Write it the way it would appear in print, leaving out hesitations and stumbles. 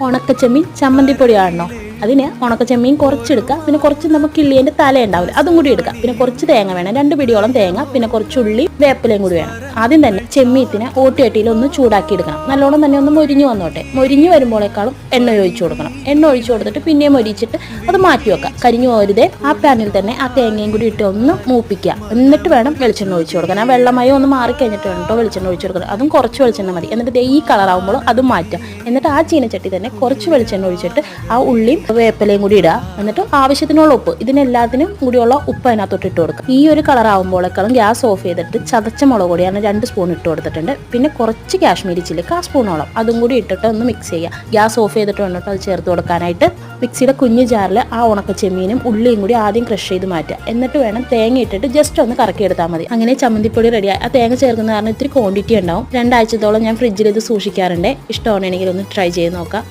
ഉണക്കച്ചെമ്മീൻ ചമ്മന്തിപ്പൊടിയാണോ? അതിന് ഉണക്കച്ചെമ്മീൻ കുറച്ചെടുക്കുക, പിന്നെ കുറച്ച് നമുക്ക് കിള്ളിയതിൻ്റെ തല ഉണ്ടാവില്ല അതും കൂടി എടുക്കുക, പിന്നെ കുറച്ച് തേങ്ങ വേണം, 2 പിടിയോളം തേങ്ങ, പിന്നെ കുറച്ച് ഉള്ളി വേപ്പിലയും കൂടി വേണം. ആദ്യം തന്നെ ചെമ്മീത്തിനെ ഓട്ടുകട്ടിയിൽ ഒന്ന് ചൂടാക്കി എടുക്കണം. നല്ലോണം തന്നെ ഒന്ന് മൊരിഞ്ഞു വന്നോട്ടെ. മൊരിഞ്ഞു വരുമ്പോഴേക്കാളും എണ്ണ ഒഴിച്ചു കൊടുക്കണം. എണ്ണ ഒഴിച്ചു കൊടുത്തിട്ട് പിന്നെയും മൊരിച്ചിട്ട് അത് മാറ്റി വെക്കാം. കരിഞ്ഞു പോരുതേ. ആ പാനിൽ തന്നെ ആ തേങ്ങയും കൂടി ഇട്ട് ഒന്ന് മൂപ്പിക്കുക. എന്നിട്ട് വേണം വെളിച്ചെണ്ണ ഒഴിച്ചു കൊടുക്കാൻ. ആ വെള്ളമയം ഒന്ന് മാറിക്കഴിഞ്ഞിട്ട് വേണം കേട്ടോ വെളിച്ചെണ്ണ ഒഴിച്ചു കൊടുക്കണം. അതും കുറച്ച് വെളിച്ചെണ്ണ മതി. എന്നിട്ട് ഈ കളറാകുമ്പോൾ അതും മാറ്റുക. എന്നിട്ട് ആ ചീനച്ചട്ടി തന്നെ കുറച്ച് വെളിച്ചെണ്ണ ഒഴിച്ചിട്ട് ആ ഉള്ളിയും വേപ്പിലയും കൂടി ഇടുക. എന്നിട്ട് ആവശ്യത്തിനുള്ള ഉപ്പ്, ഇതിനെല്ലാത്തിനും കൂടിയുള്ള ഉപ്പ് അതിനകത്തോട്ട് ഇട്ട് കൊടുക്കുക. ഈ ഒരു കളർ ആകുമ്പോഴേക്കാളും ഗ്യാസ് ഓഫ് ചെയ്തിട്ട് ചതച്ച മുളക് പൊടിയാണ് 2 സ്പൂൺ ഇട്ട് കൊടുത്തിട്ടുണ്ട്. പിന്നെ കുറച്ച് കാശ്മീരി ചില്ലി 1/4 സ്പൂണോളം അതും കൂടി ഇട്ടിട്ട് ഒന്ന് മിക്സ് ചെയ്യുക. ഗ്യാസ് ഓഫ് ചെയ്തിട്ട് വേണ്ടിട്ട് അത് ചേർത്ത് കൊടുക്കാനായിട്ട്. മിക്സിയുടെ കുഞ്ഞു ജാറിൽ ആ ഉണക്ക ചെമ്മീനും ഉള്ളിയും കൂടി ആദ്യം ക്രഷ് ചെയ്ത് മാറ്റുക. എന്നിട്ട് വേണം തേങ്ങ ഇട്ടിട്ട് ജസ്റ്റ് ഒന്ന് കറക്കി എടുത്താൽ മതി. അങ്ങനെ ചമ്മന്തിപ്പൊടി റെഡിയായി. ആ തേങ്ങ ചേർക്കുന്ന കാരണം ഇത്തിരി ക്വാണ്ടിറ്റി ഉണ്ടാവും. 2 ആഴ്ചത്തോളം ഞാൻ ഫ്രിഡ്ജിൽ ഇത് സൂക്ഷിക്കാറുണ്ട്. ഇഷ്ടമാണെങ്കിൽ ഒന്ന് ട്രൈ ചെയ്ത് നോക്കാം.